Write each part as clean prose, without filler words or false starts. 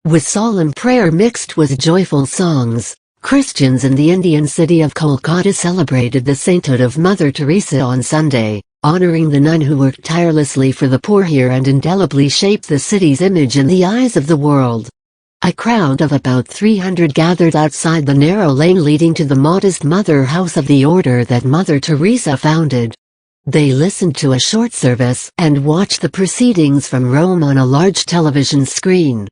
With solemn prayer mixed with joyful songs, Christians in the Indian city of Kolkata celebrated the sainthood of Mother Teresa on Sunday, honoring the nun who worked tirelessly for the poor here and indelibly shaped the city's image in the eyes of the world. A crowd of about 300 gathered outside the narrow lane leading to the modest mother house of the order that Mother Teresa founded. They listened to a short service and watched the proceedings from Rome on a large television screen.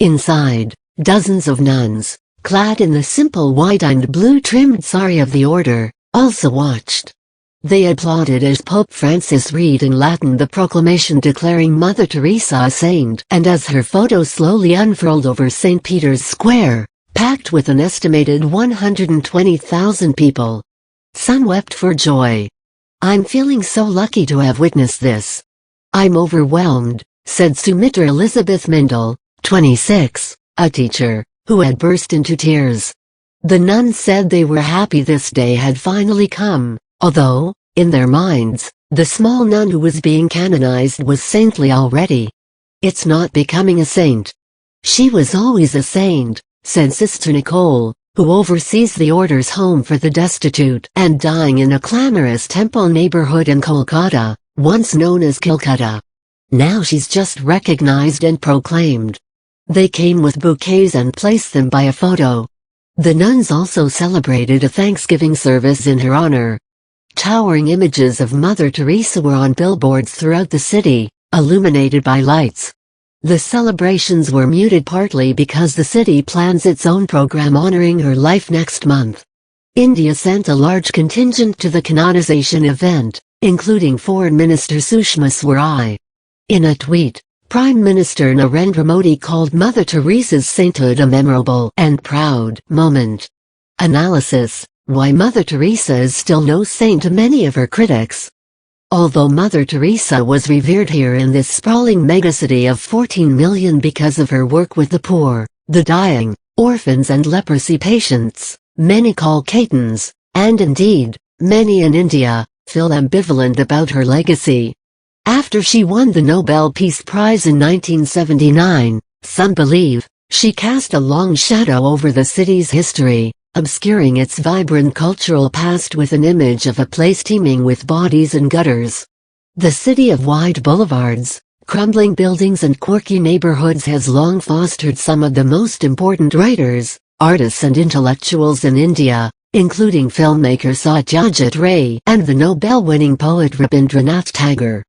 Inside, dozens of nuns, clad in the simple white and blue-trimmed sari of the order, also watched. They applauded as Pope Francis read in Latin the proclamation declaring Mother Teresa a saint, and as her photo slowly unfurled over St. Peter's Square, packed with an estimated 120,000 people. Some wept for joy. "I'm feeling so lucky to have witnessed this. I'm overwhelmed," said Sumitra Elizabeth Mindel, 26, a teacher, who had burst into tears. The nuns said they were happy this day had finally come, although, in their minds, the small nun who was being canonized was saintly already. "It's not becoming a saint. She was always a saint," said Sister Nicole, who oversees the order's home for the destitute and dying in a clamorous temple neighborhood in Kolkata, once known as Kolkata. "Now she's just recognized and proclaimed." They came with bouquets and placed them by a photo. The nuns also celebrated a Thanksgiving service in her honor. Towering images of Mother Teresa were on billboards throughout the city, illuminated by lights. The celebrations were muted partly because the city plans its own program honoring her life next month. India sent a large contingent to the canonization event, including Foreign Minister Sushma Swaraj. In a tweet, Prime Minister Narendra Modi called Mother Teresa's sainthood a memorable and proud moment. Analysis: why Mother Teresa is still no saint to many of her critics. Although Mother Teresa was revered here in this sprawling megacity of 14 million because of her work with the poor, the dying, orphans and leprosy patients, many Kolkatans, and indeed, many in India, feel ambivalent about her legacy. After she won the Nobel Peace Prize in 1979, some believe, she cast a long shadow over the city's history, obscuring its vibrant cultural past with an image of a place teeming with bodies and gutters. The city of wide boulevards, crumbling buildings and quirky neighborhoods has long fostered some of the most important writers, artists and intellectuals in India, including filmmaker Satyajit Ray and the Nobel-winning poet Rabindranath Tagore.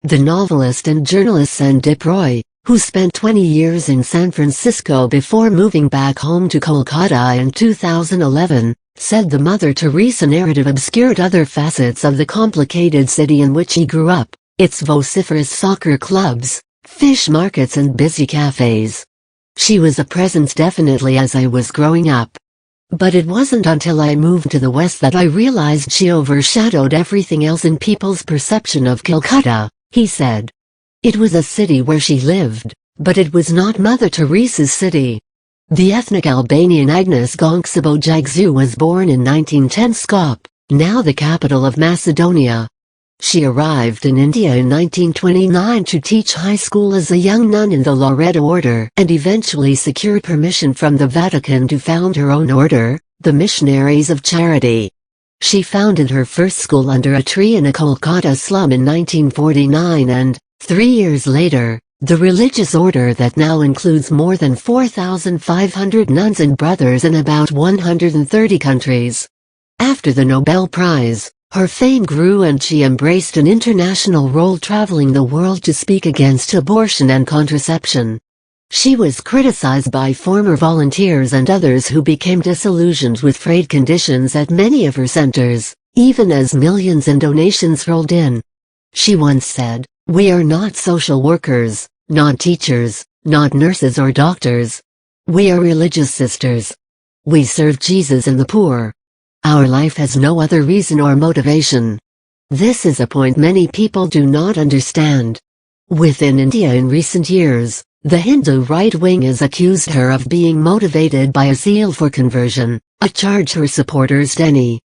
The novelist and journalist Sandeep Roy, who spent 20 years in San Francisco before moving back home to Kolkata in 2011, said the Mother Teresa narrative obscured other facets of the complicated city in which he grew up, its vociferous soccer clubs, fish markets and busy cafes. "She was a presence definitely as I was growing up. But it wasn't until I moved to the West that I realized she overshadowed everything else in people's perception of Kolkata," he said. It was a city where she lived, but it was not Mother Teresa's city. The ethnic Albanian Agnes Gonçalves was born in 1910 Skopje, now the capital of Macedonia. She arrived in India in 1929 to teach high school as a young nun in the Loreto order and eventually secured permission from the Vatican to found her own order, the Missionaries of Charity. She founded her first school under a tree in a Kolkata slum in 1949 and, 3 years later, the religious order that now includes more than 4,500 nuns and brothers in about 130 countries. After the Nobel Prize, her fame grew and she embraced an international role traveling the world to speak against abortion and contraception. She was criticized by former volunteers and others who became disillusioned with frayed conditions at many of her centers, even as millions in donations rolled in. She once said, "We are not social workers, not teachers, not nurses or doctors. We are religious sisters. We serve Jesus and the poor. Our life has no other reason or motivation." This is a point many people do not understand. Within India in recent years, the Hindu right wing has accused her of being motivated by a zeal for conversion, a charge her supporters deny.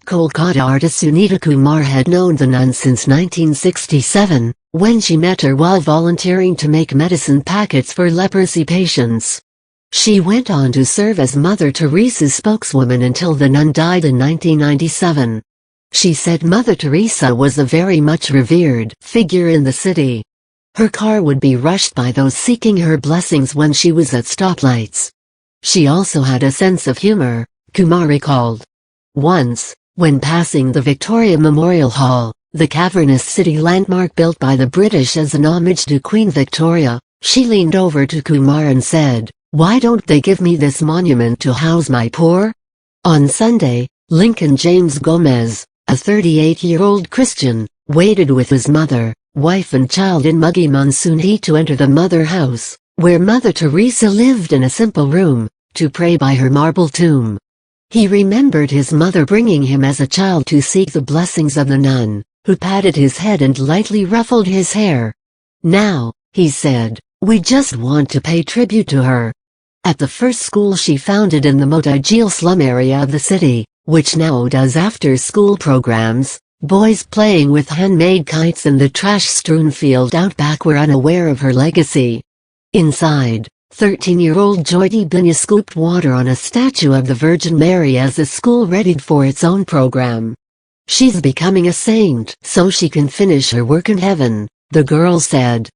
Kolkata artist Sunita Kumar had known the nun since 1967, when she met her while volunteering to make medicine packets for leprosy patients. She went on to serve as Mother Teresa's spokeswoman until the nun died in 1997. She said Mother Teresa was a very much revered figure in the city. Her car would be rushed by those seeking her blessings when she was at stoplights. She also had a sense of humor, Kumar recalled. Once, when passing the Victoria Memorial Hall, the cavernous city landmark built by the British as an homage to Queen Victoria, she leaned over to Kumar and said, "Why don't they give me this monument to house my poor?" On Sunday, Lincoln James Gomez, a 38-year-old Christian, waited with his mother, wife and child in muggy monsoon heat to enter the Mother House, where Mother Teresa lived in a simple room, to pray by her marble tomb. He remembered his mother bringing him as a child to seek the blessings of the nun, who patted his head and lightly ruffled his hair. "Now," he said, "we just want to pay tribute to her." At the first school she founded in the Motijil slum area of the city, which now does after-school programs, boys playing with handmade kites in the trash-strewn field out back were unaware of her legacy. Inside, 13-year-old Joyty Binya scooped water on a statue of the Virgin Mary as the school readied for its own program. "She's becoming a saint so she can finish her work in heaven," the girl said.